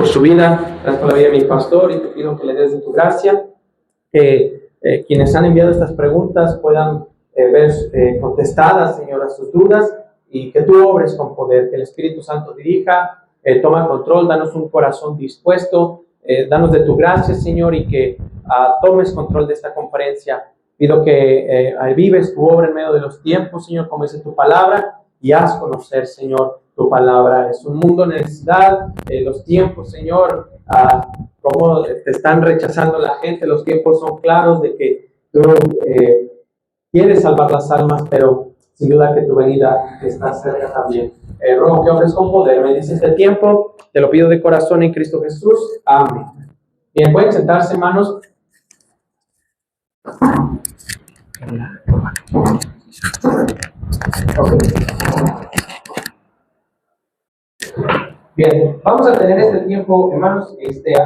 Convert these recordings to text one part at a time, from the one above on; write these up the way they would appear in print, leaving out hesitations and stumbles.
por su vida, gracias por la vida de mi pastor, y te pido que le des de tu gracia, que quienes han enviado estas preguntas puedan ver contestadas, Señor, a sus dudas, y que tú obres con poder, que el Espíritu Santo dirija, toma control, danos un corazón dispuesto, danos de tu gracia, Señor, y que tomes control de esta conferencia. Pido que vives tu obra en medio de los tiempos, Señor, como dice tu palabra, y haz conocer, Señor, tu palabra. Es un mundo de necesidad, los tiempos, Señor, cómo te están rechazando la gente, los tiempos son claros de que tú quieres salvar las almas, pero sin duda que tu venida está cerca también. Ruego que obres con poder, bendice este tiempo, te lo pido de corazón en Cristo Jesús. Amén. Bien, pueden sentarse, hermanos. Okay. Bien, vamos a tener este tiempo, hermanos.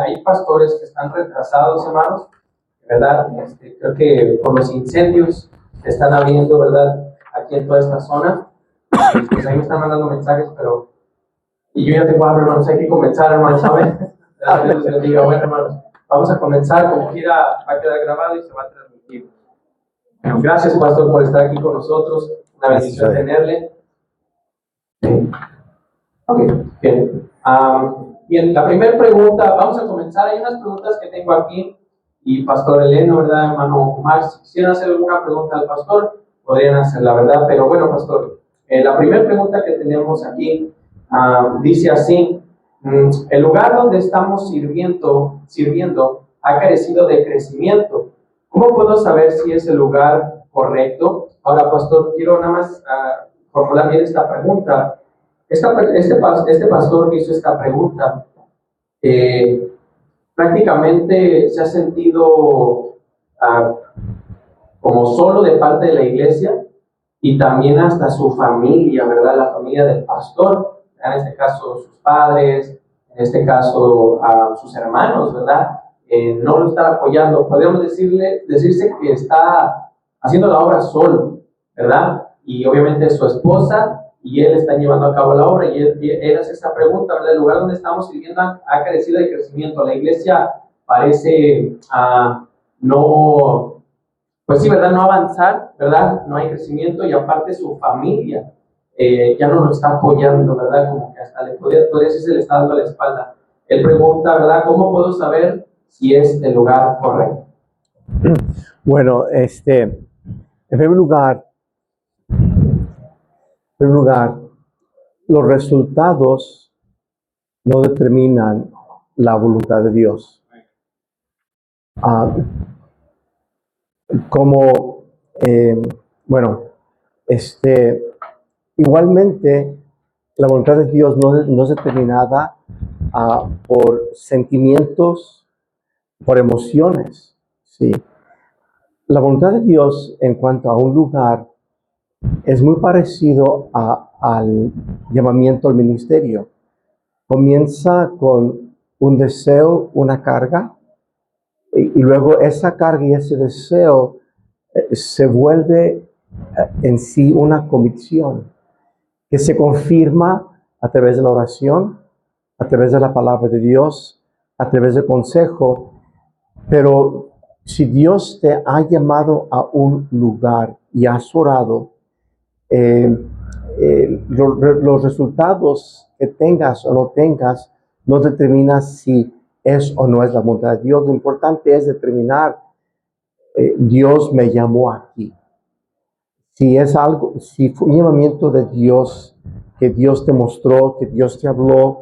Hay pastores que están retrasados, hermanos, ¿verdad? Creo que por los incendios que están habiendo, ¿verdad? Aquí en toda esta zona, pues ahí me están mandando mensajes, pero y yo ya tengo hambre, hermanos, hay que comenzar, hermanos, ¿saben? Dios les diga, bueno, hermanos, vamos a comenzar, como quiera, va a quedar grabado y se va a transmitir. Bueno, gracias, pastor, por estar aquí con nosotros, una bendición tenerle. Ok, bien. Bien, la primera pregunta, vamos a comenzar. Hay unas preguntas que tengo aquí, y Pastor Eleno, ¿verdad, hermano Max? Si quisieran hacer alguna pregunta al pastor, podrían hacerla, ¿verdad? Pero bueno, pastor, la primera pregunta que tenemos aquí dice así: el lugar donde estamos sirviendo ha carecido de crecimiento. ¿Cómo puedo saber si es el lugar correcto? Ahora, pastor, quiero nada más formular bien esta pregunta. Este pastor que hizo esta pregunta prácticamente se ha sentido como solo de parte de la iglesia, y también hasta su familia, ¿verdad? La familia del pastor, en este caso sus padres, en este caso sus hermanos, ¿verdad? No lo están apoyando. Podríamos decirse que está haciendo la obra solo, ¿verdad? Y obviamente su esposa y él están llevando a cabo la obra, y él hace esta pregunta, ¿verdad? El lugar donde estamos viviendo ha carecido de crecimiento. La iglesia parece no, pues sí, ¿verdad? No avanzar, ¿verdad? No hay crecimiento, y aparte su familia ya no lo está apoyando, ¿verdad? Como que hasta podría decir se le está dando la espalda. Él pregunta, ¿verdad? ¿Cómo puedo saber si es el lugar correcto? Bueno, en primer lugar, los resultados no determinan la voluntad de Dios. Igualmente, la voluntad de Dios no es determinada por sentimientos, por emociones, ¿sí? La voluntad de Dios en cuanto a un lugar es muy parecido al llamamiento al ministerio. Comienza con un deseo, una carga, y luego esa carga y ese deseo se vuelve en sí una convicción que se confirma a través de la oración, a través de la palabra de Dios, a través del consejo. Pero si Dios te ha llamado a un lugar y has orado, los resultados que tengas o no tengas no determinan si es o no es la voluntad de Dios. Lo importante es determinar, Dios me llamó aquí. Si fue un llamamiento de Dios, que Dios te mostró, que Dios te habló,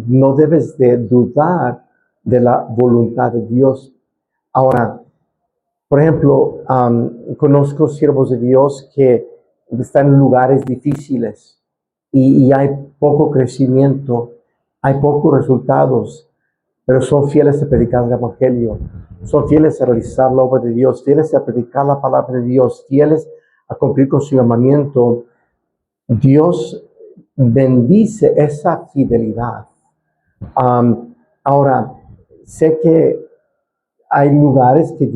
no debes de dudar de la voluntad de Dios. Ahora, por ejemplo, conozco siervos de Dios que están en lugares difíciles y hay poco crecimiento, hay pocos resultados, pero son fieles a predicar el Evangelio, son fieles a realizar la obra de Dios, fieles a predicar la palabra de Dios, fieles a cumplir con su llamamiento. Dios bendice esa fidelidad. Ahora, sé que hay lugares que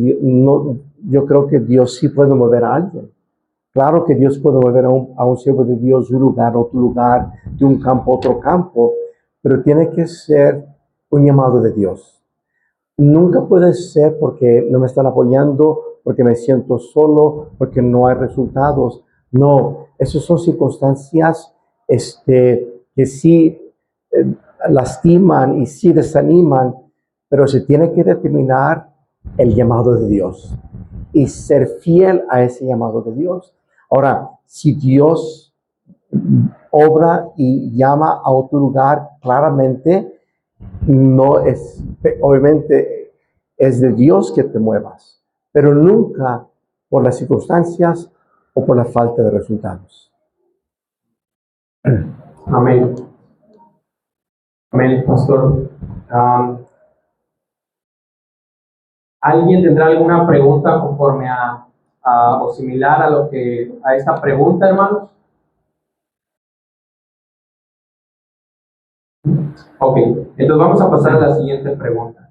yo creo que Dios sí puede mover a alguien. Claro que Dios puede mover a un siervo de Dios de un lugar a otro lugar, de un campo a otro campo, pero tiene que ser un llamado de Dios. Nunca puede ser porque no me están apoyando, porque me siento solo, porque no hay resultados. No, esas son circunstancias que sí lastiman y sí desaniman, pero se tiene que determinar el llamado de Dios y ser fiel a ese llamado de Dios. Ahora, si Dios obra y llama a otro lugar claramente, no es, obviamente es de Dios que te muevas, pero nunca por las circunstancias o por la falta de resultados. Amén. Amén, pastor. ¿Alguien tendrá alguna pregunta conforme o similar a esta pregunta, hermanos? Ok, entonces vamos a pasar a la siguiente pregunta.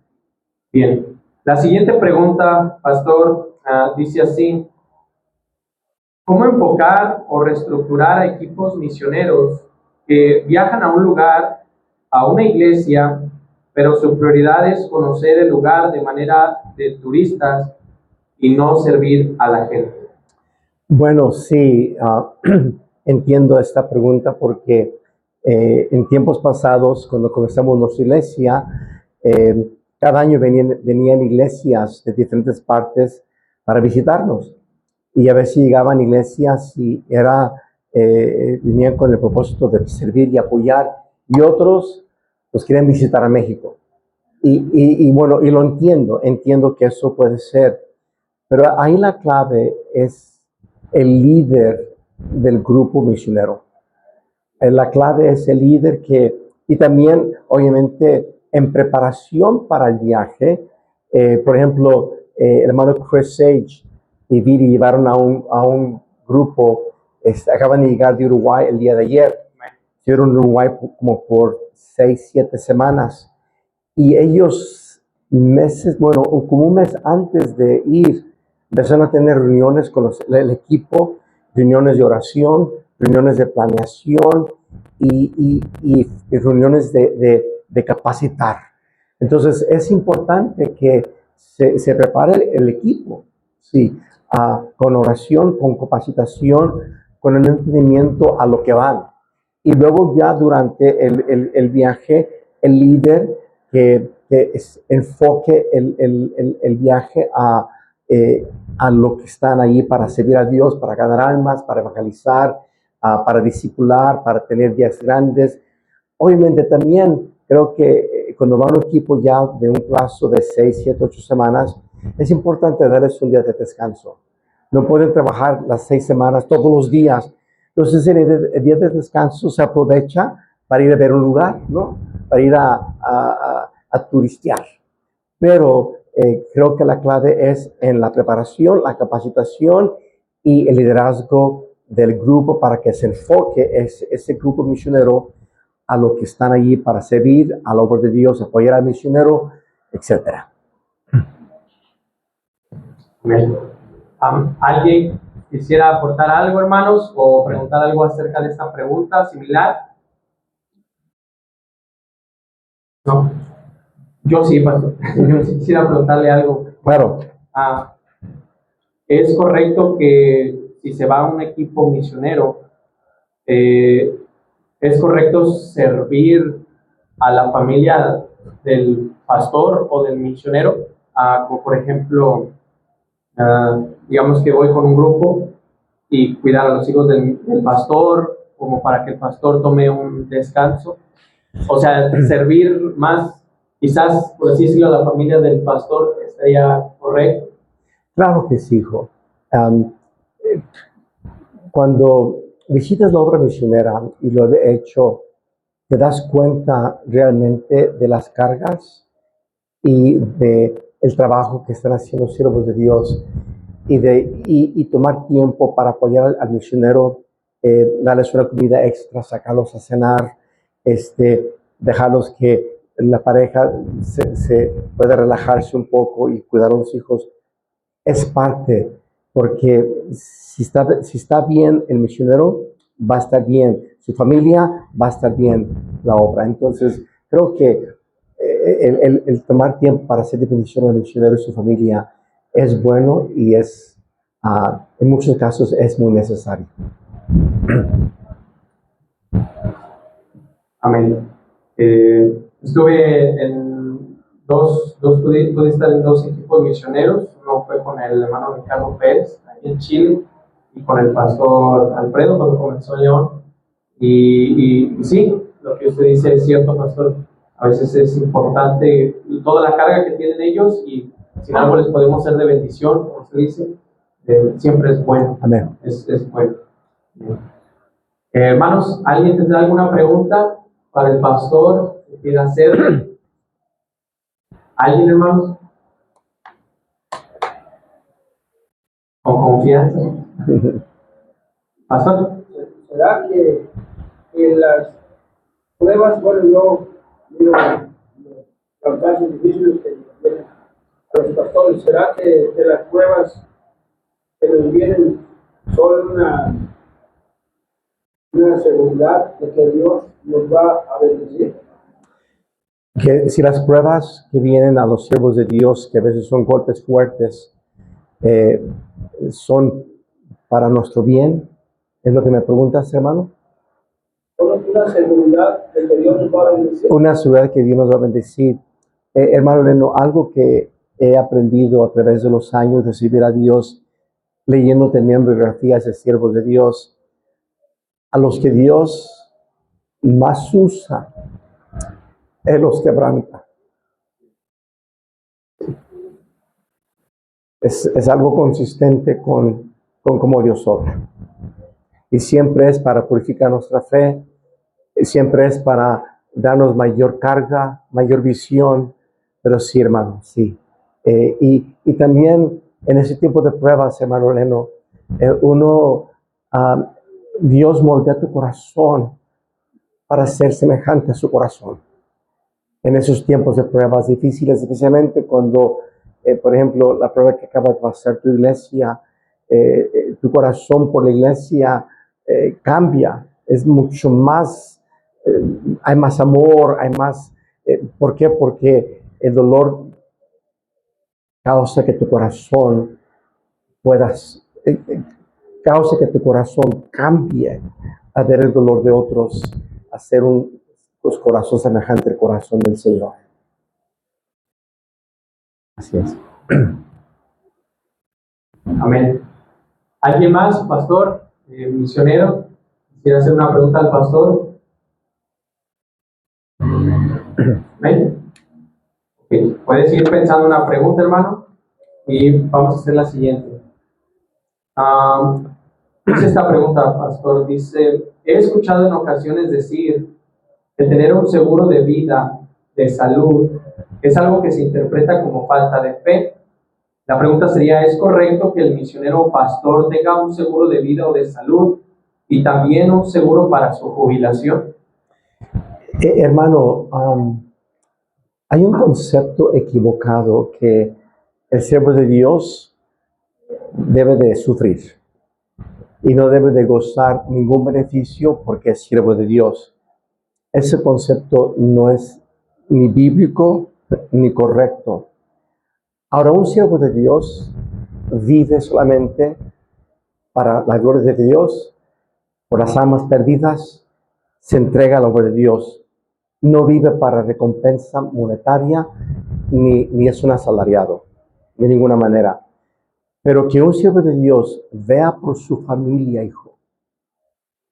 Bien, la siguiente pregunta, pastor, dice así: ¿cómo enfocar o reestructurar a equipos misioneros que viajan a un lugar, a una iglesia, pero su prioridad es conocer el lugar de manera de turistas y no servir a la gente? Bueno, sí, entiendo esta pregunta porque en tiempos pasados, cuando comenzamos nuestra iglesia, cada año venían iglesias de diferentes partes para visitarnos. Y a veces llegaban iglesias y venían con el propósito de servir y apoyar, y otros pues querían visitar a México. Y bueno, y lo entiendo que eso puede ser, pero ahí la clave es el líder del grupo misionero. La clave es el líder y también, obviamente, en preparación para el viaje, por ejemplo, el hermano Chris Sage y Viri llevaron a un grupo, acaban de llegar de Uruguay el día de ayer, estuvieron en Uruguay como por 6, 7 semanas, y ellos como un mes antes de ir, empezaron a tener reuniones con el equipo, reuniones de oración, reuniones de planeación y reuniones de capacitar. Entonces es importante que se prepare el equipo, sí, con oración, con capacitación, con el entendimiento a lo que van. Y luego ya durante el viaje, el líder que enfoque el viaje a lo que están ahí para servir a Dios, para ganar almas, para evangelizar, para discipular, para tener días grandes. Obviamente también creo que cuando va un equipo ya de un plazo de 6, 7, 8 semanas, es importante darles un día de descanso. No pueden trabajar las 6 semanas todos los días. Entonces el día de descanso se aprovecha para ir a ver un lugar, ¿no? Para ir a turistear. Pero creo que la clave es en la preparación, la capacitación y el liderazgo del grupo para que se enfoque ese grupo misionero a lo que están allí para servir a la obra de Dios, apoyar al misionero, etc. ¿Alguien quisiera aportar algo, hermanos, o preguntar algo acerca de esta pregunta similar? No. Yo sí, pastor. Yo sí quisiera preguntarle algo. Claro. ¿Es correcto que si se va a un equipo misionero, es correcto servir a la familia del pastor o del misionero? Como por ejemplo, digamos que voy con un grupo y cuidar a los hijos del pastor, como para que el pastor tome un descanso. O sea, servir más, quizás, por así decirlo, a la familia del pastor, ¿estaría correcto? Claro que sí, hijo. Cuando visitas la obra misionera, y lo he hecho, te das cuenta realmente de las cargas y de el trabajo que están haciendo los siervos de Dios y tomar tiempo para apoyar al misionero, darles una comida extra, sacarlos a cenar, dejarlos que la pareja se pueda relajarse un poco y cuidar a los hijos. Es parte, porque si está bien el misionero, va a estar bien, su familia va a estar bien la obra. Entonces, creo que el tomar tiempo para hacer de bendición al misionero y su familia es bueno y es, en muchos casos, es muy necesario. Amén. Estuve en pude estar en dos equipos misioneros. Uno fue con el hermano Ricardo Pérez, aquí en Chile, y con el pastor Alfredo cuando comenzó en León. Y sí, lo que usted dice es cierto, pastor. A veces es importante toda la carga que tienen ellos y sin algo les podemos ser de bendición, como usted dice, siempre es bueno. Amén. Es bueno. Hermanos, ¿alguien tendrá alguna pregunta para el pastor que quiera hacer? ¿Alguien, hermanos? Con confianza. Pastor. ¿Será que en las pruebas, bueno, yo digo, los casos difíciles que vienen a los pastores, ¿será que las pruebas que nos vienen son una seguridad de que Dios nos va a bendecir? Que si las pruebas que vienen a los siervos de Dios, que a veces son golpes fuertes, son para nuestro bien, ¿es lo que me preguntas, hermano? Una seguridad de que Dios nos va a bendecir. Una seguridad que Dios nos va a bendecir. Hermano Leno, algo que he aprendido a través de los años de servir a Dios, leyendo también biografías de siervos de Dios, a los que Dios más usa, Él los quebranta. Es algo consistente con cómo Dios obra. Y siempre es para purificar nuestra fe, siempre es para darnos mayor carga, mayor visión, pero sí, hermano, sí. Y también en ese tiempo de pruebas, hermano Leno, Dios moldea tu corazón para ser semejante a su corazón. En esos tiempos de pruebas difíciles, especialmente cuando, por ejemplo, la prueba que acaba de pasar tu iglesia, tu corazón por la iglesia cambia, es mucho más, hay más amor, hay más, ¿por qué? Porque el dolor causa que tu corazón causa que tu corazón cambie a ver el dolor de otros, a ser un corazón semejante al corazón del Señor. Así es. Amén. ¿Alguien más, pastor, misionero? ¿Quisiera hacer una pregunta al pastor? ¿Amén? Okay. Puedes seguir pensando una pregunta, hermano, y vamos a hacer la siguiente. Dice esta pregunta, pastor, dice, he escuchado en ocasiones decir que tener un seguro de vida, de salud, es algo que se interpreta como falta de fe. La pregunta sería, ¿es correcto que el misionero o pastor tenga un seguro de vida o de salud y también un seguro para su jubilación? Hermano, hay un concepto equivocado que el siervo de Dios debe de sufrir y no debe de gozar ningún beneficio porque es siervo de Dios. Ese concepto no es ni bíblico ni correcto. Ahora, un siervo de Dios vive solamente para la gloria de Dios, por las almas perdidas, se entrega a la obra de Dios. No vive para recompensa monetaria, ni es un asalariado, de ninguna manera. Pero que un siervo de Dios vea por su familia, hijo,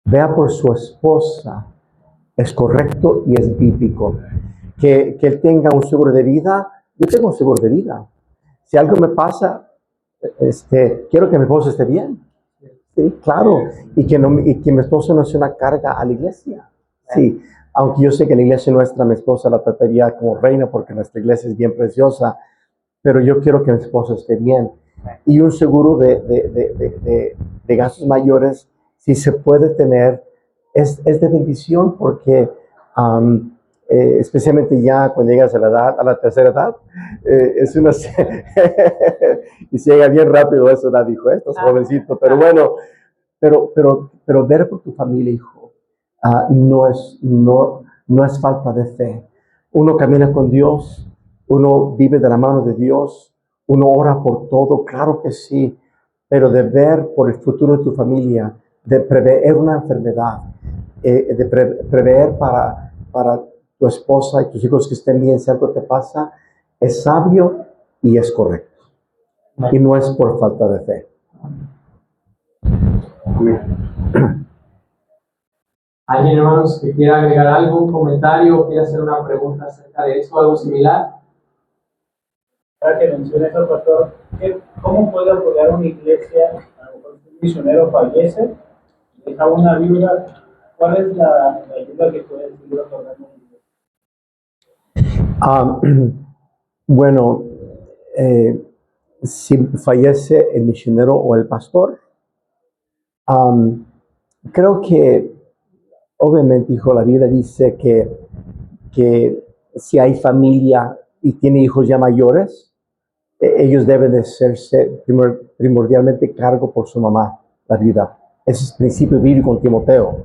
vea por su esposa, es correcto y es bíblico. Que él tenga un seguro de vida, yo tengo un seguro de vida. Si algo me pasa, quiero que mi esposo esté bien. Sí, claro. Y que mi esposo no sea una carga a la iglesia. Sí, aunque yo sé que la iglesia nuestra, mi esposa la trataría como reina porque nuestra iglesia es bien preciosa, pero yo quiero que mi esposo esté bien. Y un seguro de gastos mayores, si se puede tener, es de bendición porque especialmente ya cuando llegas a la tercera edad, es una y se llega bien rápido a esa edad, dijo, estás jovencito, pero bueno, pero ver por tu familia, hijo, no es falta de fe. Uno camina con Dios, uno vive de la mano de Dios, uno ora por todo, claro que sí, pero de ver por el futuro de tu familia, de prever una enfermedad, de prever para tu esposa y tus hijos que estén bien, si algo te pasa, es sabio y es correcto. Y no es por falta de fe. ¿Alguien, hermanos, que quiera agregar algo, un comentario, quiera hacer una pregunta acerca de eso, algo similar? Ahora que menciona eso, pastor, ¿cómo puede apoyar una iglesia? A lo mejor un misionero fallece, deja una viuda. ¿Cuál es la ayuda que puede seguir otorgando una iglesia? Bueno, si fallece el misionero o el pastor, creo que, obviamente, hijo, la Biblia dice que si hay familia y tiene hijos ya mayores, ellos deben de hacerse primordialmente cargo por su mamá, la viuda. Ese es el principio bíblico en Timoteo.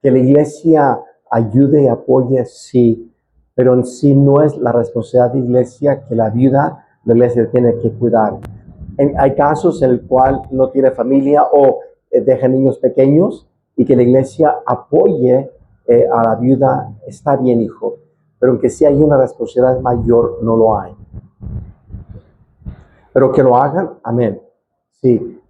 Que la iglesia ayude y apoye, sí, pero en sí no es la responsabilidad de la iglesia que la iglesia tiene que cuidar. Hay casos en el cual no tiene familia o deja niños pequeños y que la iglesia apoye a la viuda, está bien, hijo, pero aunque sí hay una responsabilidad mayor, no lo hay. Pero que lo hagan, amén. Sí,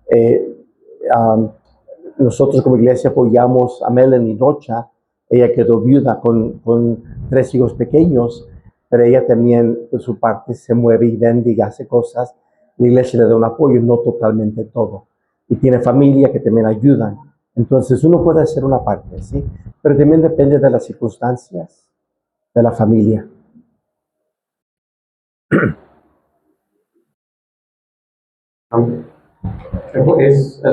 nosotros como iglesia apoyamos a Melanie Rocha. Ella quedó viuda con 3 hijos pequeños, pero ella también, de su parte, se mueve y vende y hace cosas. La iglesia le da un apoyo, no totalmente todo. Y tiene familia que también ayudan. Entonces, uno puede hacer una parte, ¿sí? Pero también depende de las circunstancias de la familia.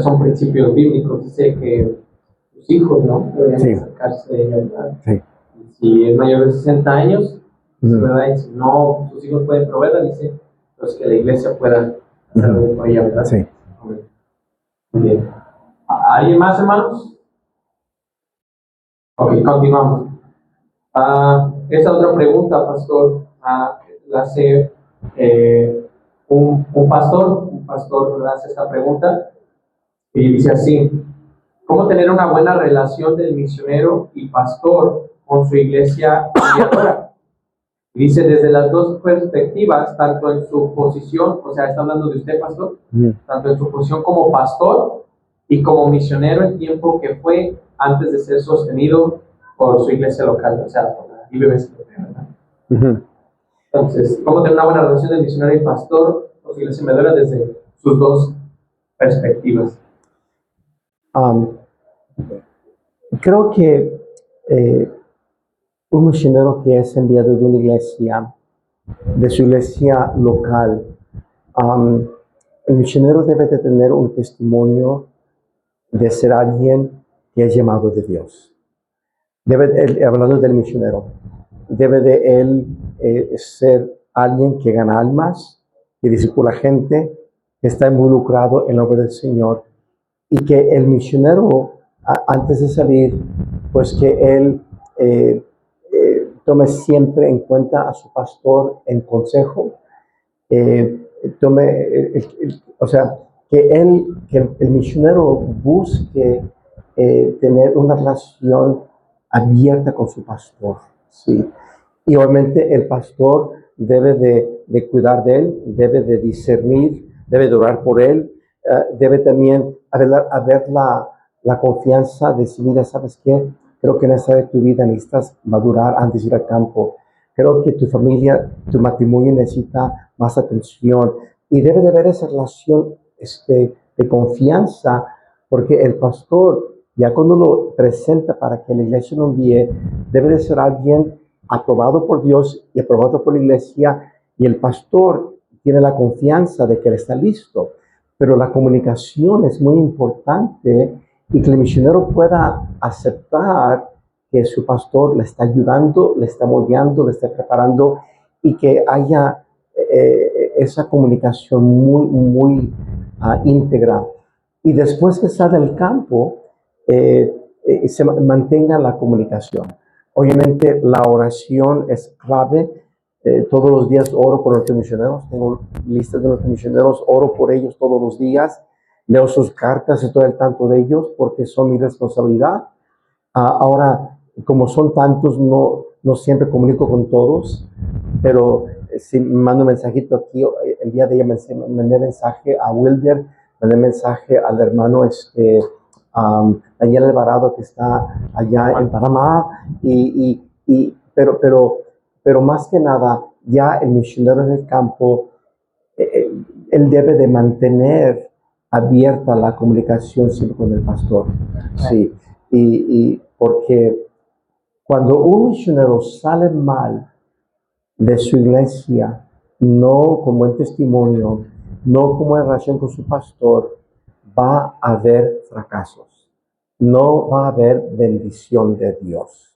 Son principios bíblicos. Dice que los hijos no deberían acercarse de ella, ¿verdad? Sí. Si es mayor de 60 años, ¿verdad? Y si no, sus hijos pueden proveerla, dice, pues que la iglesia pueda hacerlo por ella, ¿verdad? Sí. Muy bien. ¿Alguien más, hermanos? Ok, continuamos. Esta otra pregunta, pastor, la hace un pastor. Un pastor hace esta pregunta y dice así: ¿cómo tener una buena relación del misionero y pastor con su iglesia enviadora? Dice, desde las dos perspectivas, tanto en su posición, o sea, está hablando de usted, pastor, tanto en su posición como pastor y como misionero en tiempo que fue antes de ser sostenido por su iglesia local, o sea, por la IBBC, ¿verdad? Entonces, ¿cómo tener una buena relación del misionero y pastor con su iglesia enviadora desde sus dos perspectivas? Creo que un misionero que es enviado de una iglesia, de su iglesia local, el misionero debe de tener un testimonio de ser alguien que es llamado de Dios. Hablando del misionero, debe de él ser alguien que gana almas, que discipula gente, que está involucrado en la obra del Señor, y que el misionero, antes de salir, pues que él tome siempre en cuenta a su pastor en consejo, o sea, que el misionero busque tener una relación abierta con su pastor, ¿sí? Y obviamente el pastor debe de cuidar de él, debe de discernir, debe de orar por él, debe también haber la confianza de decir, mira, ¿sabes qué? Creo que en esta de tu vida necesitas madurar antes de ir al campo. Creo que tu familia, tu matrimonio necesita más atención. Y debe de haber esa relación de confianza, porque el pastor, ya cuando lo presenta para que la iglesia lo envíe, debe de ser alguien aprobado por Dios y aprobado por la iglesia, y el pastor tiene la confianza de que él está listo. Pero la comunicación es muy importante y que el misionero pueda aceptar que su pastor le está ayudando, le está moldeando, le está preparando, y que haya esa comunicación muy íntegra. y después que sale del campo, se mantenga la comunicación. Obviamente la oración es clave. Todos los días oro por nuestros misioneros, tengo listas de nuestros misioneros, oro por ellos todos los días, leo sus cartas, estoy al tanto de ellos porque son mi responsabilidad. Ahora, como son tantos, no siempre comunico con todos, pero si mando un mensajito aquí, el día de ayer mandé mensaje a Wilder, mandé mensaje al hermano Daniel Alvarado, que está allá en Panamá, pero más que nada, ya el misionero en el campo, él debe de mantener abierta la comunicación siempre con el pastor. Sí, y porque cuando un misionero sale mal de su iglesia, no como en testimonio, no como en relación con su pastor, va a haber fracasos. No va a haber bendición de Dios.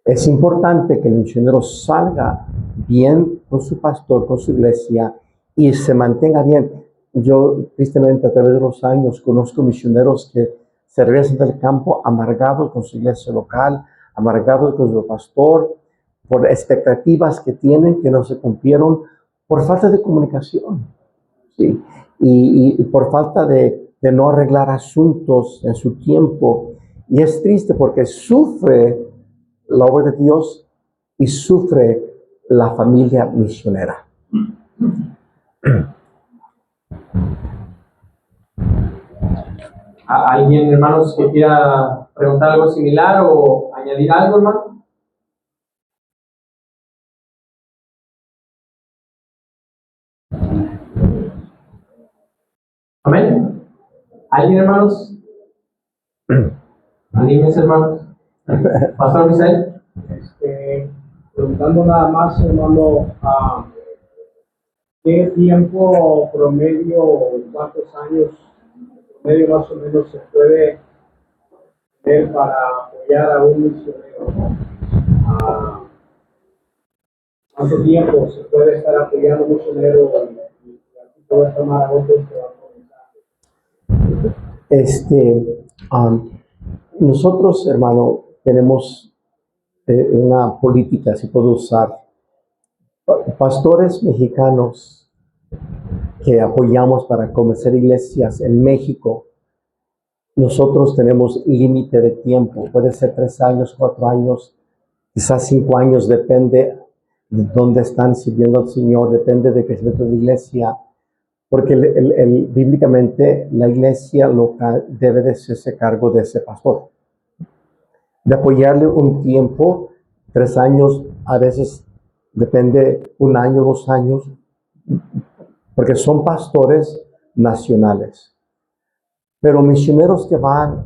Es importante que el misionero salga bien con su pastor, con su iglesia, y se mantenga bien. Yo, tristemente, a través de los años, conozco misioneros que se regresan del campo amargados con su iglesia local, amargados con su pastor, por expectativas que tienen que no se cumplieron, por falta de comunicación, ¿sí? Y por falta de no arreglar asuntos en su tiempo. Y es triste porque sufre la obra de Dios y sufre la familia misionera. ¿Alguien, hermanos, que quiera preguntar algo similar o añadir algo, hermano? Amén. ¿Alguien, hermanos? Anímense, hermanos. Pastor Misael. Preguntando nada más, hermano, ¿qué tiempo promedio, cuántos años promedio más o menos se puede tener para apoyar a un misionero? ¿Cuánto tiempo se puede estar apoyando a un misionero y aquí puede tomar a otros que van a comenzar? Nosotros, hermano, tenemos una política, si puedo usar, pastores mexicanos que apoyamos para comenzar iglesias en México. Nosotros tenemos límite de tiempo, puede ser 3 años, 4 años, quizás 5 años, depende de dónde están sirviendo al Señor, depende del crecimiento de la iglesia, porque bíblicamente la iglesia local debe de hacerse cargo de ese pastor, de apoyarle un tiempo, 3 años, a veces depende 1 año, 2 años, porque son pastores nacionales. Pero misioneros que van,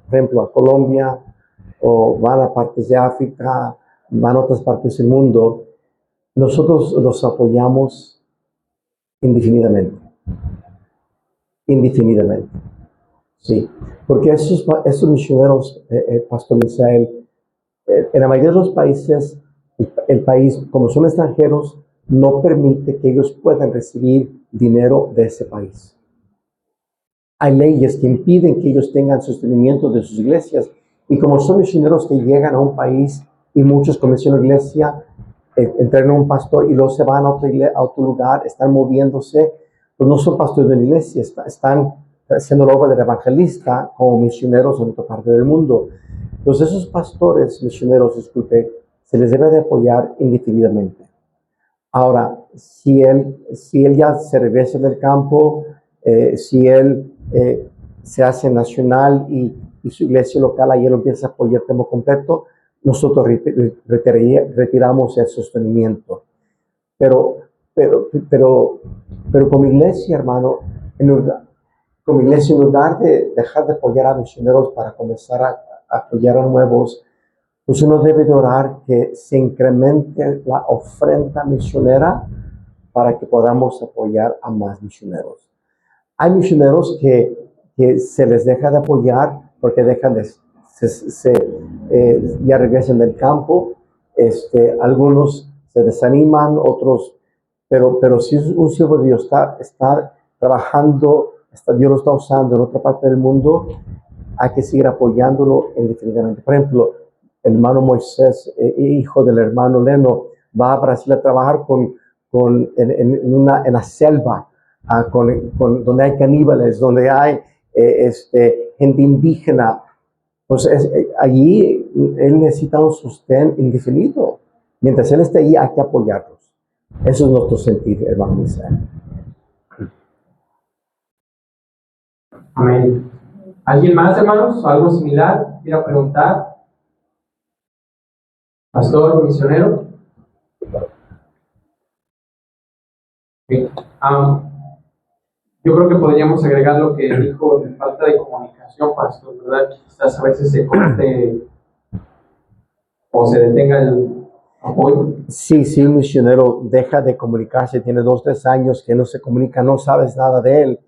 por ejemplo, a Colombia, o van a partes de África, van a otras partes del mundo, nosotros los apoyamos indefinidamente. Indefinidamente. Sí. Porque esos misioneros, Pastor Misael, en la mayoría de los países, el país, como son extranjeros, no permite que ellos puedan recibir dinero de ese país. Hay leyes que impiden que ellos tengan sostenimiento de sus iglesias. Y como son misioneros que llegan a un país y muchos comienzan una iglesia, entrenan a un pastor y luego se van a otro lugar, están moviéndose, pues no son pastores de una iglesia, están haciendo la obra del evangelista como misioneros en otra parte del mundo. Entonces esos pastores misioneros, disculpe, se les debe de apoyar indefinidamente. Ahora, si él ya se regresa del campo, si él se hace nacional y su iglesia local ahí lo empieza a apoyar tiempo completo, nosotros retiramos el sostenimiento. Pero como iglesia, hermano, como iglesia, en lugar de dejar de apoyar a misioneros para comenzar a apoyar a nuevos, pues uno debe de orar que se incremente la ofrenda misionera para que podamos apoyar a más misioneros. Hay misioneros que se les deja de apoyar porque dejan ya regresan del campo. Algunos se desaniman, otros, pero si un siervo de Dios está trabajando Dios lo está usando en otra parte del mundo, hay que seguir apoyándolo indefinidamente. Por ejemplo, el hermano Moisés, hijo del hermano Leno, va a Brasil a trabajar en la selva, donde hay caníbales, donde hay gente indígena. Pues allí él necesita un sostén indefinido. Mientras él esté ahí, hay que apoyarlos. Eso es nuestro sentir, hermano Moisés. Amén. ¿Alguien más, hermanos? ¿Algo similar? ¿Quiera preguntar? Pastor, misionero. Sí. Yo creo que podríamos agregar lo que dijo de falta de comunicación, pastor, ¿verdad? Quizás a veces se corte o se detenga el apoyo. Sí, si un misionero deja de comunicarse, tiene 2, 3 años que no se comunica, no sabes nada de él,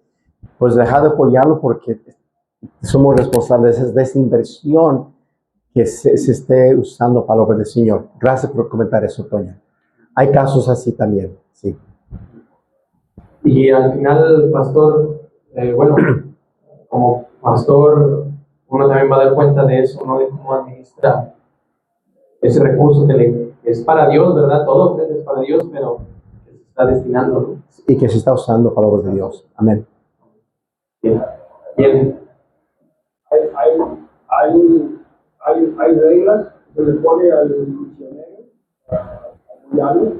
pues deja de apoyarlo porque somos responsables de esa inversión que se esté usando para la obra del Señor. Gracias por comentar eso, Toño. Hay casos así también, sí. Y al final, pastor, bueno, como pastor, uno también va a dar cuenta de eso, ¿no? De cómo administra ese recurso que es para Dios, ¿verdad? Todo es para Dios, pero que se está destinando, ¿no? Y que se está usando para la obra de Dios. Amén. Bien. Bien. Hay reglas que le pone al misionero apoyarlo.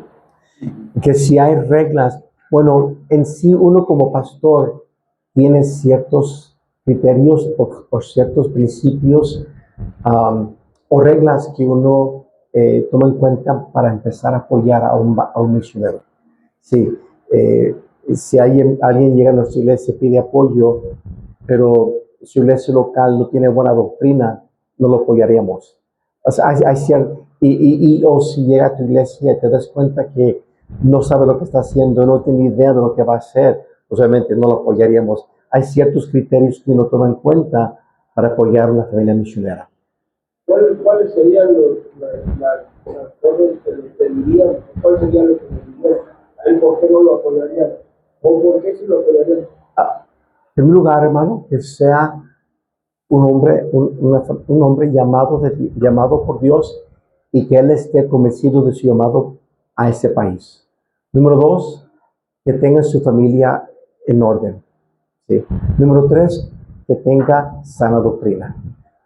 Que si hay reglas, bueno, en sí uno como pastor tiene ciertos criterios o ciertos principios o reglas que uno toma en cuenta para empezar a apoyar a un misionero. Sí, si alguien llega a nuestra iglesia y pide apoyo, pero su iglesia local no tiene buena doctrina, no lo apoyaríamos. O sea, o si llega a tu iglesia y te das cuenta que no sabe lo que está haciendo, no tiene idea de lo que va a hacer, pues obviamente no lo apoyaríamos. Hay ciertos criterios que uno toma en cuenta para apoyar a una familia misionera. ¿Cuáles serían las cosas que le pedirían? ¿Cuál sería lo que le dirían? ¿Por qué no lo apoyarían? ¿O por qué sí lo apoyarían? En primer lugar, hermano, que sea un hombre llamado por Dios y que él esté convencido de su llamado a ese país. Número 2, que tenga su familia en orden. ¿Sí? Número 3, que tenga sana doctrina.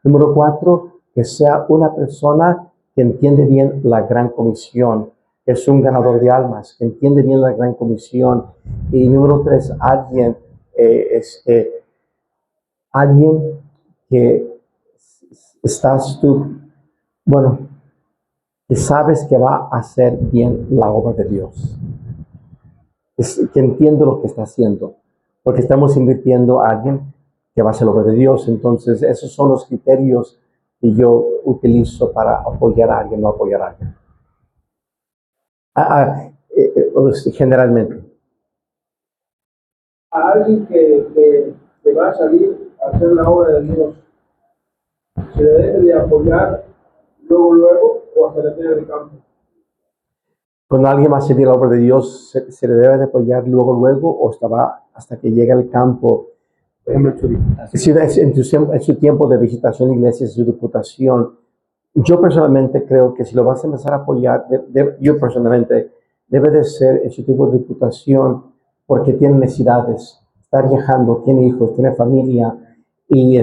Número 4, que sea una persona que entiende bien la gran comisión, que es un ganador de almas, que entiende bien la gran comisión. Y número 3, alguien que que sabes que va a hacer bien la obra de Dios, que entiende lo que está haciendo, porque estamos invirtiendo a alguien que va a hacer la obra de Dios. Entonces, esos son los criterios que yo utilizo para apoyar a alguien, no apoyar a alguien. Generalmente. A alguien que va a salir a hacer la obra de Dios, ¿se le debe de apoyar luego o hasta la tierra de campo? Cuando alguien va a servir la obra de Dios, se le debe de apoyar luego o hasta que llegue al campo. En su tiempo de visitación a iglesias, su diputación. Yo personalmente creo que si lo vas a empezar a apoyar, yo personalmente, debe de ser en su tipo de diputación porque tiene necesidades, está viajando, tiene hijos, tiene familia y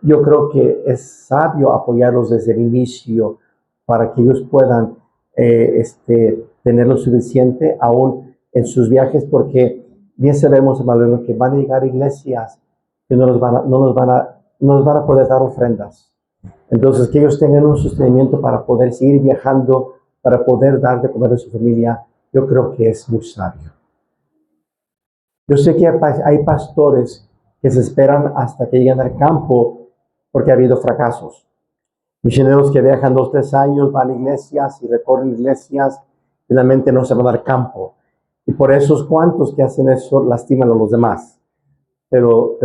yo creo que es sabio apoyarlos desde el inicio para que ellos puedan tener lo suficiente aún en sus viajes, porque bien sabemos, hermano, que van a llegar iglesias que no nos van a poder dar ofrendas. Entonces, que ellos tengan un sostenimiento para poder seguir viajando, para poder dar de comer a su familia, yo creo que es muy sabio. Yo sé que hay pastores que se esperan hasta que lleguen al campo porque ha habido fracasos. Misioneros que viajan 2, 3 años, van a iglesias y recorren iglesias, finalmente no se van al campo. Y por esos cuantos que hacen eso lastiman a los demás. Pero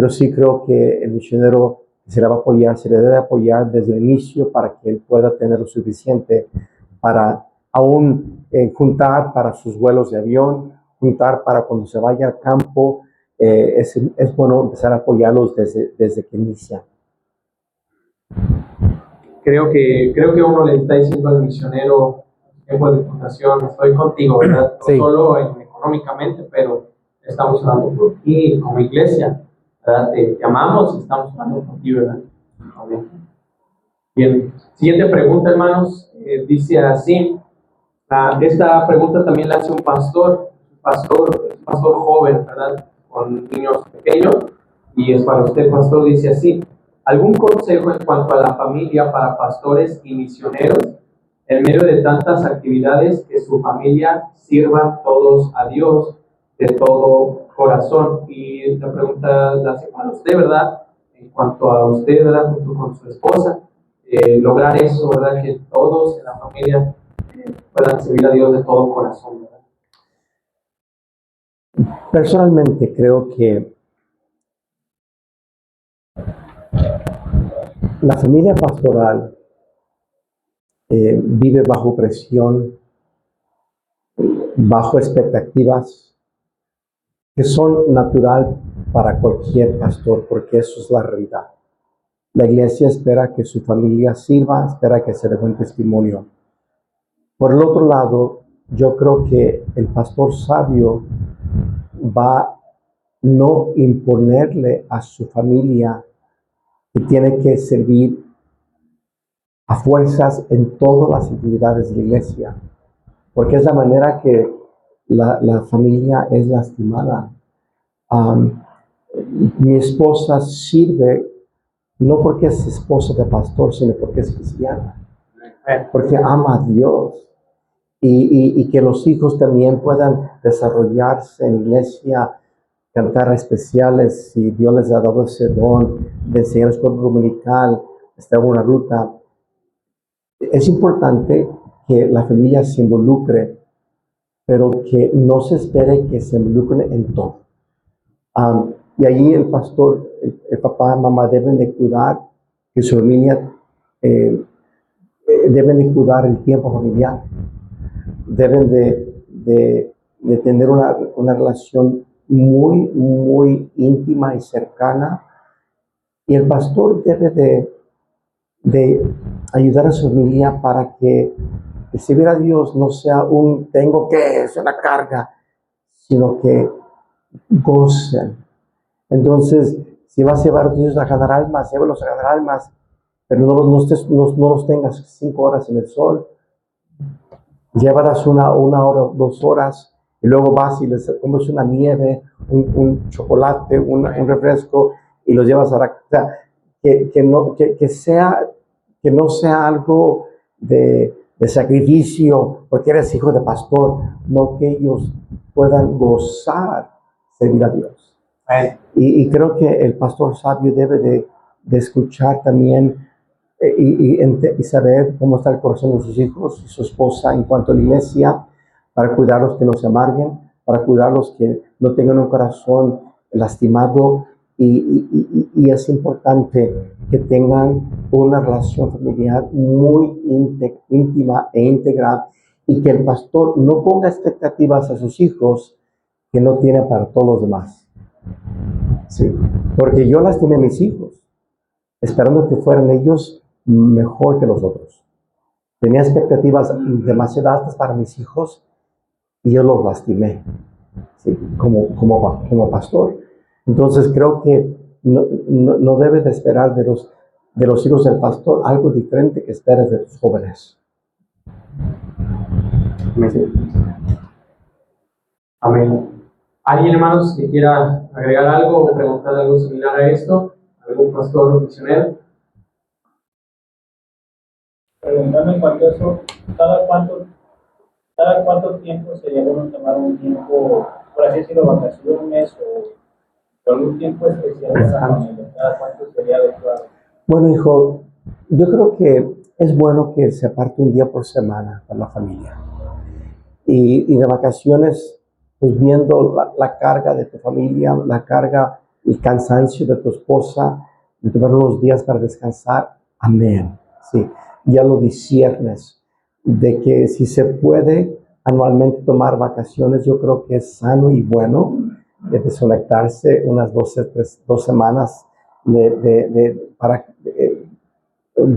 sí creo que el misionero se le va a apoyar, se le debe apoyar desde el inicio para que él pueda tener lo suficiente para aún juntar para sus vuelos de avión juntar para cuando se vaya al campo. Es bueno empezar a apoyarlos desde que inician. Creo que uno le está diciendo al misionero en tiempo de fundación, estoy contigo, ¿verdad? No Sí. solo económicamente, pero estamos orando por ti como iglesia, ¿verdad? Te amamos y estamos orando por ti, ¿verdad? Amén. Bien, siguiente pregunta, hermanos, dice así. Esta pregunta también la hace un pastor joven, ¿verdad? Con niños pequeños, y es para usted, pastor, dice así: ¿algún consejo en cuanto a la familia para pastores y misioneros en medio de tantas actividades, que su familia sirva todos a Dios de todo corazón? Y la pregunta la hace para usted, ¿verdad? En cuanto a usted, ¿verdad? Junto con su esposa, lograr eso, ¿verdad? Que todos en la familia puedan servir a Dios de todo corazón, ¿verdad? Personalmente creo que la familia pastoral vive bajo presión, bajo expectativas que son natural para cualquier pastor, porque eso es la realidad. La iglesia espera que su familia sirva, espera que se dé buen testimonio. Por el otro lado, yo creo que el pastor sabio va no imponerle a su familia que tiene que servir a fuerzas en todas las actividades de la iglesia, porque es la manera que la familia es lastimada. Mi esposa sirve no porque es esposa de pastor, sino porque es cristiana, porque ama a Dios. Y que los hijos también puedan desarrollarse en iglesia, cantar especiales, si Dios les ha dado ese don de enseñar el escuela dominical, estar en una ruta. Es importante que la familia se involucre, pero que no se espere que se involucren en todo. Y allí el pastor, el papá, mamá deben de cuidar que su familia, deben de cuidar el tiempo familiar, deben de tener una relación muy íntima y cercana, y el pastor debe de ayudar a su familia para que servir a Dios no sea tengo que, es una carga, sino que gocen. Entonces, si vas a llevar a tus hijos a ganar almas, llévalos a ganar almas, pero no los tengas 5 horas en el sol. Llévalas una hora, 2 horas, y luego vas y les comes una nieve, un chocolate, un refresco, y los llevas a la casa. Que no sea algo de sacrificio porque eres hijo de pastor, no, que ellos puedan gozar servir a Dios. Y creo que el pastor sabio debe de escuchar también y saber cómo está el corazón de sus hijos y su esposa en cuanto a la iglesia, para cuidarlos que no se amarguen, para cuidarlos que no tengan un corazón lastimado, y es importante que tengan una relación familiar muy íntima e íntegra, y que el pastor no ponga expectativas a sus hijos que no tiene para todos los demás. Sí, porque yo lastimé a mis hijos esperando que fueran ellos mejor que los otros. Tenía expectativas demasiado altas para mis hijos y yo los lastimé, ¿sí? como pastor. Entonces creo que no debes de esperar de los hijos del pastor algo diferente que esperes de tus jóvenes. ¿Sí? Amén. ¿Alguien, hermanos, que quiera agregar algo o preguntar algo similar a esto? ¿Algún pastor o misionero? Preguntando en cuanto a eso, ¿cada cuánto tiempo sería bueno tomar un tiempo, por así decirlo, vacaciones o algún tiempo especial de esa familia? ¿Cada cuánto sería adecuado? Bueno, hijo, yo creo que es bueno que se aparte un día por semana con la familia. Y de vacaciones, pues viendo la carga de tu familia, la carga, el cansancio de tu esposa, de tomar unos días para descansar. Amén. Sí, ya lo disciernes, de que si se puede, anualmente tomar vacaciones. Yo creo que es sano y bueno desconectarse unas 2 semanas de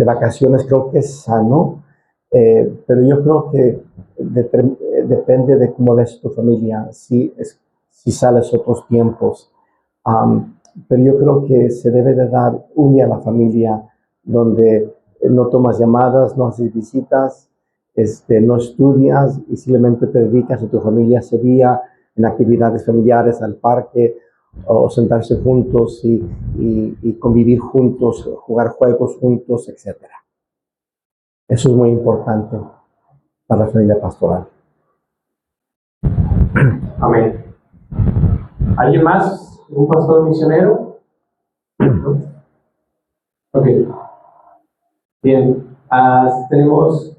vacaciones. Creo que es sano, pero yo creo que depende de cómo ves tu familia, si sales otros tiempos. Pero yo creo que se debe de dar un día a la familia donde no tomas llamadas, no haces visitas, no estudias y simplemente te dedicas a tu familia ese día en actividades familiares, al parque, o sentarse juntos y convivir juntos, jugar juegos juntos, etc. Eso es muy importante para la familia pastoral. Amén. ¿Alguien más? ¿Un pastor misionero? Ok. Bien. Tenemos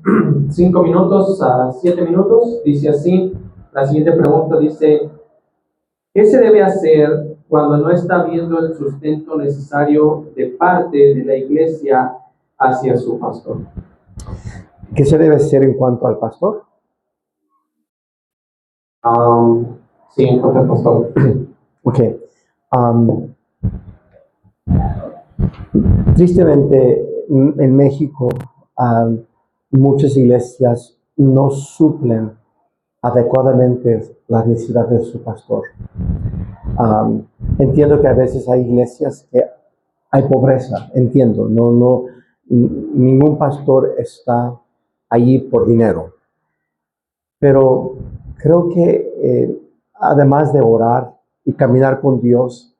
5 minutos a 7 minutos. Dice así. La siguiente pregunta dice: ¿qué se debe hacer cuando no está habiendo el sustento necesario de parte de la iglesia hacia su pastor? ¿Qué se debe hacer en cuanto al pastor? Sí, en cuanto al pastor. Ok. Tristemente, en México, muchas iglesias no suplen adecuadamente las necesidades de su pastor. Entiendo que a veces hay iglesias que hay pobreza, entiendo, ningún pastor está allí por dinero, pero creo que además de orar y caminar con Dios,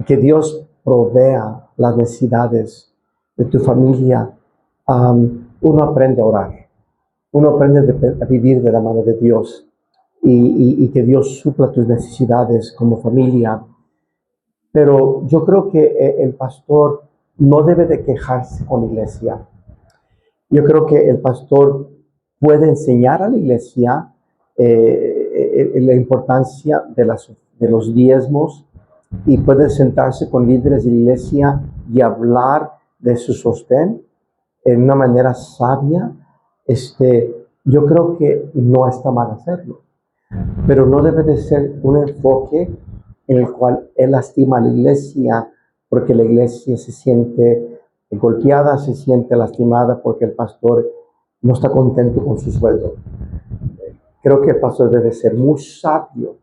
que Dios provea las necesidades de tu familia, uno aprende a orar, uno aprende a vivir de la mano de Dios y que Dios supla tus necesidades como familia. Pero yo creo que el pastor no debe de quejarse con la iglesia. Yo creo que el pastor puede enseñar a la iglesia la importancia de los diezmos, y puede sentarse con líderes de la iglesia y hablar de su sostén en una manera sabia. Yo creo que no está mal hacerlo, pero no debe de ser un enfoque en el cual él lastima a la iglesia porque la iglesia se siente golpeada, se siente lastimada porque el pastor no está contento con su sueldo. Creo que el pastor debe ser muy sabio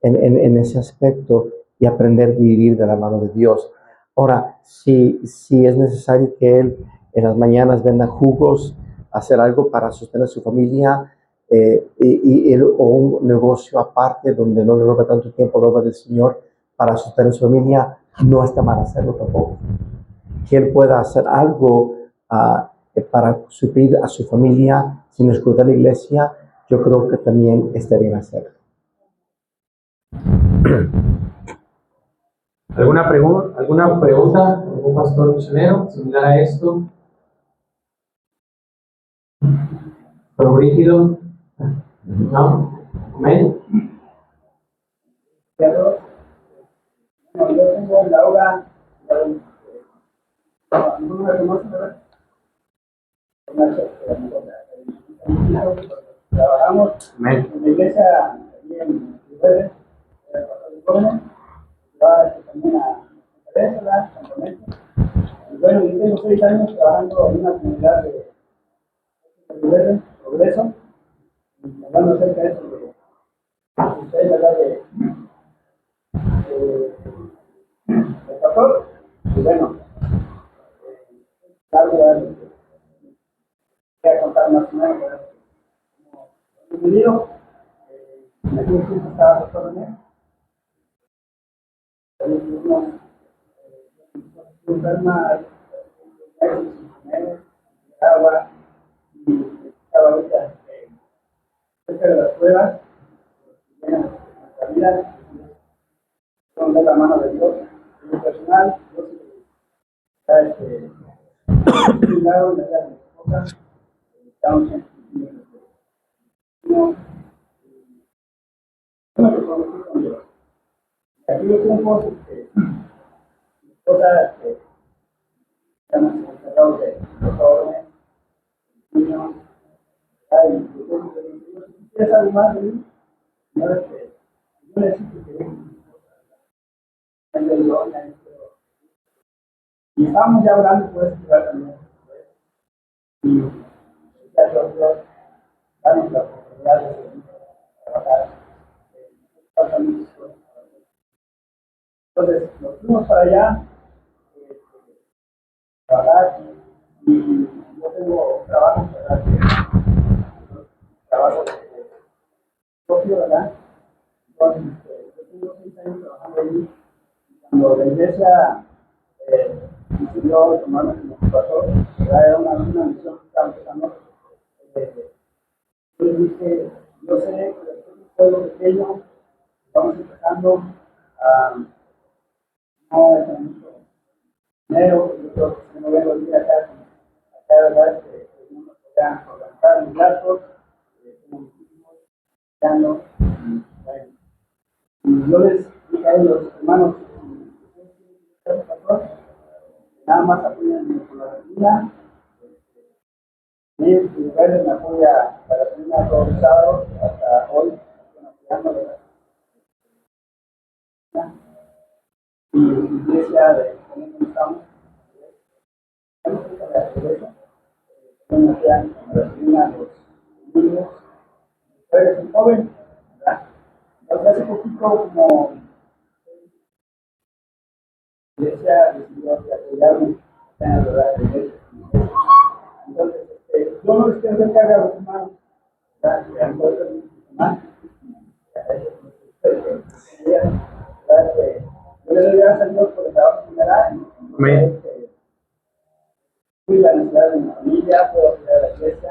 en ese aspecto y aprender a vivir de la mano de Dios. Ahora, si es necesario que él en las mañanas venda jugos, hacer algo para sostener a su familia, o un negocio aparte donde no le roba tanto tiempo la obra del Señor para sostener a su familia, no está mal hacerlo tampoco. Que él pueda hacer algo para suplir a su familia sin excluir a la iglesia, yo creo que también está bien hacerlo. ¿Alguna pregunta? ¿Algún pastor misionero similar a esto? ¿Pero Brígido? ¿No? ¿Amén? Bueno, yo tengo en la obra, no me conoce, ¿verdad? Trabajamos Amén. en la iglesia aquí en Rivera, jóvenes, va también a Teresa, campamento. Y bueno, yo tengo 6 años trabajando en una comunidad de Rivera, Progreso, y hablando acerca de eso, de ustedes, ¿verdad? De pastor, y bueno, algo voy a contar más o menos, ¿verdad? Como bienvenido, en aquel tiempo estaba pastor René, enferma, agua, y estaba ahorita cerca de las pruebas, que vienen a nuestra vida, son de la mano de Dios. En lo personal, Dios está cuidado en la vida de mi esposa, estamos en una persona con Dios. Aquí los tiempos, mi esposa, estamos encerrados de los jóvenes, niños, hay ¿quieres algo más de mí? No, es que yo necesito que y estábamos ya hablando, puedes jugar también. Y ya Dios darnos la oportunidad de trabajar. Entonces, nos fuimos para allá, trabajar, y yo tengo trabajo, ¿verdad? Trabajo propio, ¿verdad? Entonces, yo tengo 6 años trabajando allí. Cuando la iglesia decidió tomarme como pastor, era una misión que estaba empezando. Yo les dije, yo sé que es un pueblo pequeño, estamos empezando a no es mucho dinero, yo creo que si no vengo a vivir acá, verdad es que no me podía organizar mis gastos, como muchísimos, bueno, y yo les dije a ellos, hermanos, nada más apoyan con la familia. Y ustedes me apoya para tener improvisado hasta hoy, apoyando y iglesia de cómo estamos. Bueno, ya a los niños, eres un joven, ¿verdad? Entonces hace poquito como iglesia decidió apoyarme en la verdad de iglesia. Entonces, yo no les quiero hacer carga a los hermanos, ¿verdad? Y a nosotros, hermanos, yo le doy gracias a Dios por el trabajo que me da. Amén. Fui la necesidad de mi familia, puedo apoyar a la iglesia.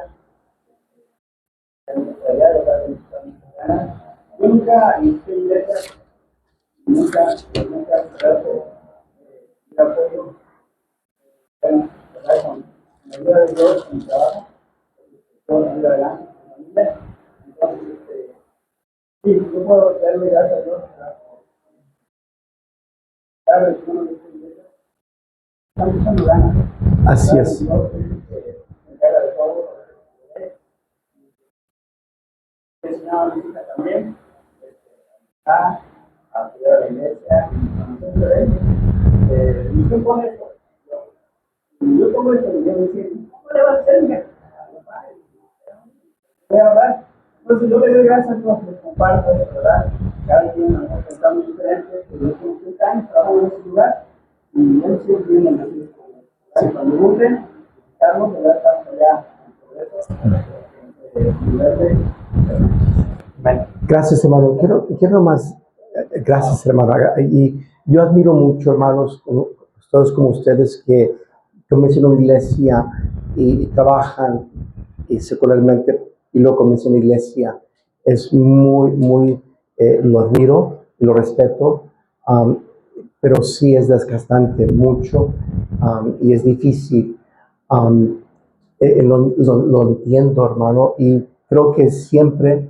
Yo nunca hice iglesia, nunca de apoyo. Bueno, con la ayuda de Dios, con mi trabajo, todo salió adelante, con mi familia. Entonces, sí, yo puedo darle gracias a Dios. Claro, que uno de esta iglesia está echando ganas. Así es. Dios se encarga de todo. El Señor visita también a apoyar a la iglesia y usted pone esto. Yo pongo esto y yo me decía, ¿cómo le va a hacer? Voy a hablar. Entonces yo le doy gracias a Dios, les comparto esto, ¿verdad? Cada quien nos pensamos diferentes, pero yo tengo 30 años, trabajo en ese lugar y él siempre viene a decir, cuando gusten, estamos, ¿verdad? Estamos allá en progreso. Gracias, hermano. Quiero más. Gracias, hermano. Y yo admiro mucho, hermanos, todos como ustedes que comienzan una iglesia y trabajan y secularmente y luego comienzan una iglesia. Es muy, lo admiro y lo respeto, pero sí es desgastante mucho y es difícil. Lo entiendo, hermano, y creo que siempre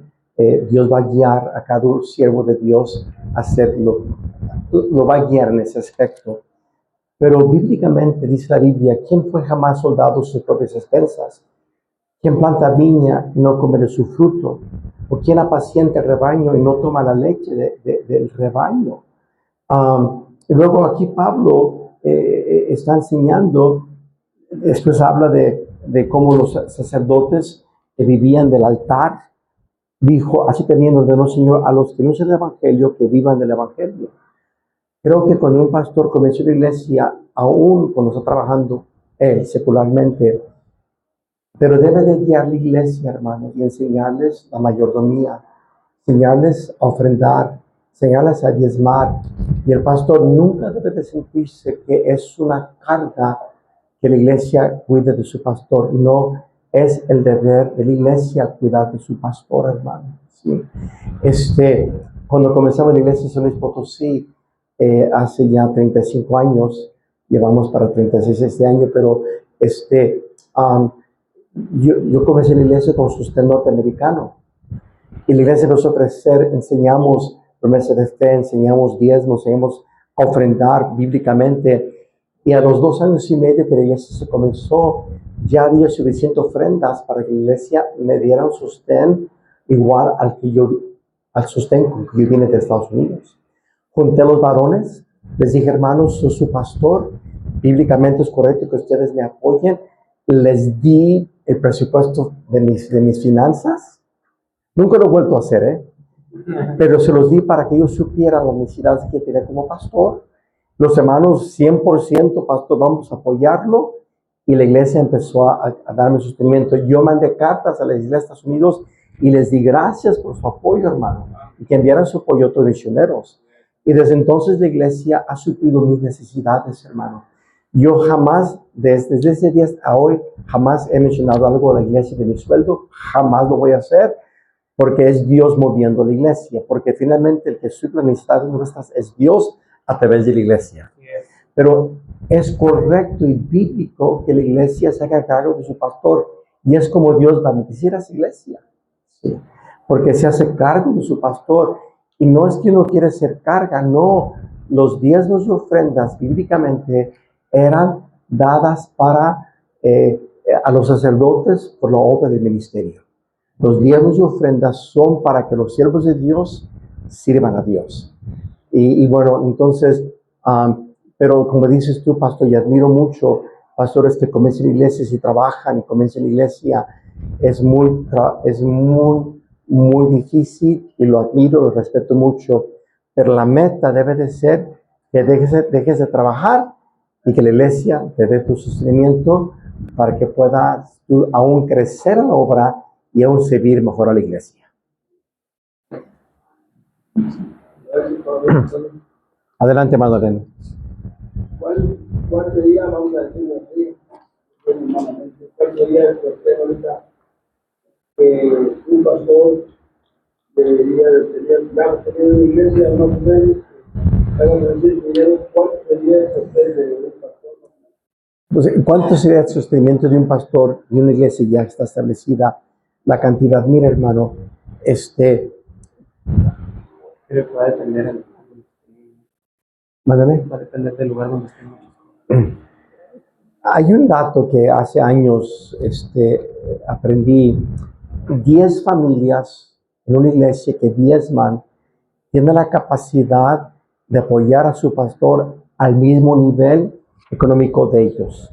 Dios va a guiar a cada siervo de Dios a hacerlo. Lo va a guiar en ese aspecto. Pero bíblicamente dice la Biblia, ¿quién fue jamás soldado sus propias expensas? ¿Quién planta viña y no come de su fruto? ¿O quién apacienta el rebaño y no toma la leche del rebaño? Y luego aquí Pablo está enseñando, después habla de cómo los sacerdotes que vivían del altar, dijo, así también ordenó el Señor a los que no usan el Evangelio, que vivan del Evangelio. Creo que cuando un pastor comenzó la iglesia, aún cuando está trabajando él secularmente, pero debe de guiar la iglesia, hermanos, y enseñarles la mayordomía, enseñarles a ofrendar, enseñarles a diezmar. Y el pastor nunca debe de sentirse que es una carga que la iglesia cuide de su pastor. No, es el deber de la iglesia cuidar de su pastor, hermano. ¿Sí? Cuando comenzamos la iglesia en San Luis Potosí, hace ya 35 años, llevamos para 36 este año, pero yo comencé la iglesia con sustento norteamericano. Y la iglesia nos ofrecer, enseñamos promesa de fe, enseñamos diezmos, enseñamos a ofrendar bíblicamente. Y a los 2 años y medio que la iglesia se comenzó, ya había suficientes ofrendas para que la iglesia me diera un sostén igual al sustento que yo vine de Estados Unidos. Junté a los varones, les dije, hermanos, soy su pastor, bíblicamente es correcto que ustedes me apoyen. Les di el presupuesto de mis finanzas. Nunca lo he vuelto a hacer, pero se los di para que ellos supieran las necesidades que tenía como pastor. Los hermanos, 100%, pastor, vamos a apoyarlo. Y la iglesia empezó a darme sostenimiento. Yo mandé cartas a la iglesia de Estados Unidos y les di gracias por su apoyo, hermano, y que enviaran su apoyo a otros misioneros. Y desde entonces la iglesia ha suplido mis necesidades, hermano. Yo jamás, desde ese día a hoy, jamás he mencionado algo de la iglesia de mi sueldo, jamás lo voy a hacer, porque es Dios moviendo la iglesia, porque finalmente el que suple las necesidades nuestras es Dios a través de la iglesia. Pero es correcto y bíblico que la iglesia se haga cargo de su pastor, y es como Dios va a bendecir a esa iglesia, ¿sí? Porque se hace cargo de su pastor, y no es que uno quiere ser carga, no. Los diezmos y ofrendas bíblicamente eran dadas para a los sacerdotes por la obra del ministerio. Los diezmos y ofrendas son para que los siervos de Dios sirvan a Dios. Y bueno, entonces, pero como dices tú, pastor, y admiro mucho pastores que comienzan iglesias y trabajan y comienzan la iglesia. Es muy difícil, y lo admiro, lo respeto mucho, pero la meta debe de ser que dejes de trabajar y que la iglesia te dé tu sostenimiento para que puedas tú aún crecer en la obra y aún servir mejor a la iglesia. Adelante, Madalena. ¿Cuál sería, vamos a decirlo así, cuál sería el consejo ahorita que un pastor debería de tener, digamos, tener una iglesia más o menos, vamos a decir, dinero? ¿Cuál sería el consejo de un pastor? Pues, ¿cuánto sería el sostenimiento de un pastor de una iglesia ya está establecida? La cantidad, mira, hermano, Creo que va a depender del lugar donde mándame. va a depender del lugar donde estemos. Hay un dato que hace años aprendí. 10 familias en una iglesia que diezman tienen la capacidad de apoyar a su pastor al mismo nivel económico de ellos.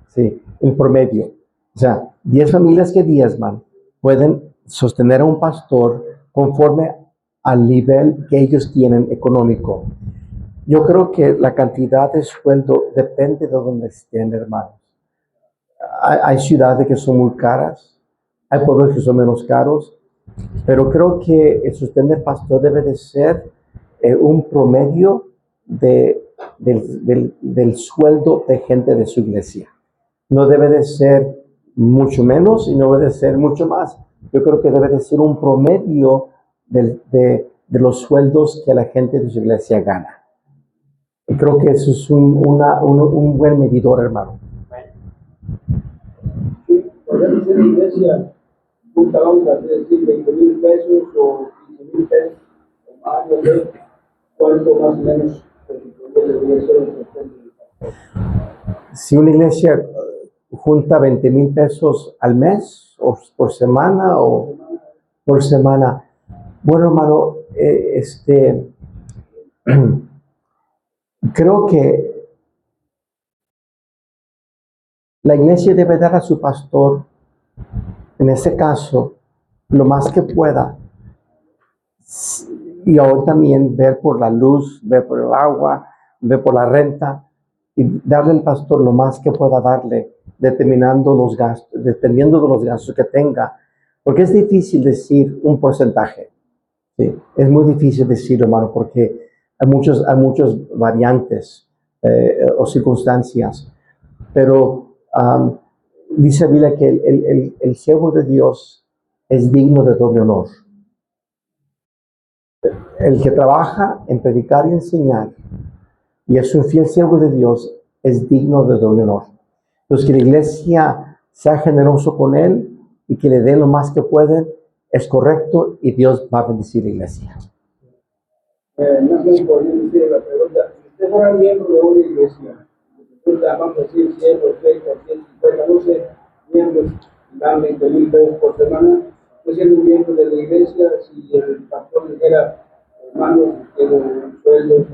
Sí, el promedio. O sea, 10 familias que diezman pueden sostener a un pastor conforme al nivel que ellos tienen económico. Yo creo que la cantidad de sueldo depende de donde estén, hermanos. Hay ciudades que son muy caras, hay pueblos que son menos caros, pero creo que el sostén del pastor debe de ser un promedio del sueldo de gente de su iglesia. No debe de ser mucho menos y no debe de ser mucho más. Yo creo que debe de ser un promedio de los sueldos que la gente de su iglesia gana. Y creo que eso es un buen medidor, hermano. Sí, podemos ser una iglesia, nunca vamos a decir 20,000 pesos o 15,000 pesos, o más, no sé, cuánto más o menos debería ser el sostén del pastor. Si una iglesia junta 20,000 pesos al mes, o por semana, o por semana. Bueno, hermano, creo que la iglesia debe dar a su pastor, en ese caso, lo más que pueda. Y aún también ver por la luz, ver por el agua, ver por la renta, y darle al pastor lo más que pueda darle, dependiendo de los gastos que tenga. Porque es difícil decir un porcentaje. ¿Sí? Es muy difícil decirlo, hermano, porque hay muchas variantes o circunstancias. Pero dice la Biblia que el siervo de Dios es digno de doble honor. El que trabaja en predicar y enseñar y es un fiel siervo de Dios es digno de doble honor. Entonces, que la iglesia sea generoso con él y que le dé lo más que pueden es correcto, y Dios va a bendecir la iglesia. No sé por qué decir la pregunta. Si usted fuera miembro de una iglesia, vamos a decir 100, 80, 150, no sé, miembros, dan 20,000 pesos por semana, siendo un miembro de la iglesia, si el pastor dijera, hermanos, tengo un sueldo,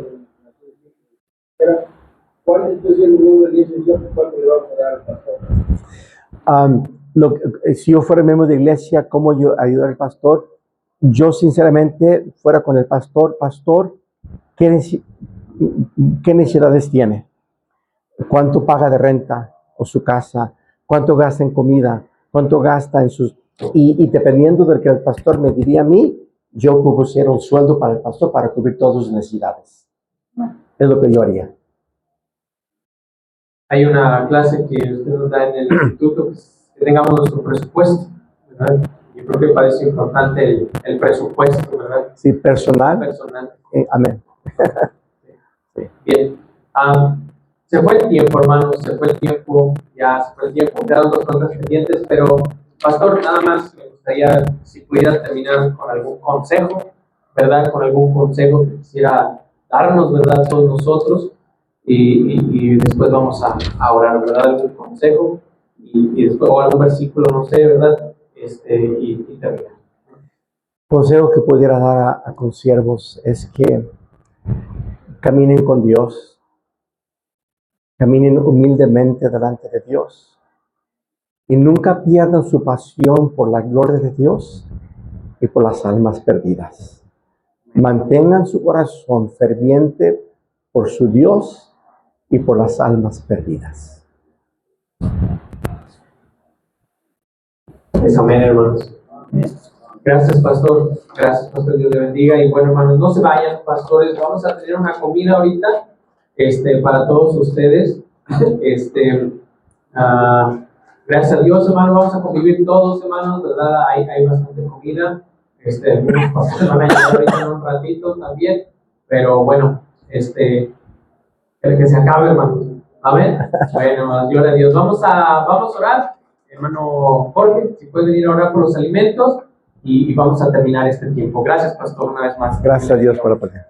¿cuál es usted siendo un miembro de la iglesia? ¿Cuánto le vamos a dar al pastor? Si yo fuera miembro de iglesia, ¿cómo yo ayudar al pastor? Yo sinceramente fuera con el pastor, ¿qué necesidades tiene? ¿Cuánto paga de renta o su casa? ¿Cuánto gasta en comida? ¿Cuánto gasta en sus... Y dependiendo del que el pastor me diría a mí, yo propusiera un sueldo para el pastor para cubrir todas sus necesidades. Es lo que yo haría. Hay una clase que usted nos da en el instituto, pues, que tengamos nuestro presupuesto, ¿verdad? Yo creo que parece importante el presupuesto, ¿verdad? Sí, personal. Amén. Sí. Bien. Se fue el tiempo, hermanos, se fue el tiempo, quedan 2 cosas pendientes, pero, pastor, nada más me gustaría si pudiera terminar con algún consejo, ¿verdad? Con algún consejo que quisiera darnos, ¿verdad? Todos nosotros, y después vamos a orar, ¿verdad? Algún consejo, y después, o algún versículo, no sé, ¿verdad? Y terminar. Consejo que pudiera dar a consiervos es que caminen con Dios. Caminen humildemente delante de Dios y nunca pierdan su pasión por la gloria de Dios y por las almas perdidas. Mantengan su corazón ferviente por su Dios y por las almas perdidas. Amén, hermanos. Gracias, pastor. Gracias, pastor. Dios le bendiga. Y bueno, hermanos, no se vayan, pastores. Vamos a tener una comida ahorita. Para todos ustedes, gracias a Dios, hermano, vamos a convivir todos, hermanos, ¿verdad? Hay bastante comida, algunos pastores van a llegar ahorita en un ratito también, pero bueno, el que se acabe, hermanos, amén. Bueno, hermanos, gloria a Dios, vamos a orar, hermano Jorge, si puede venir a orar por los alimentos, y vamos a terminar este tiempo. Gracias, pastor, una vez más. Gracias a Dios por la palabra.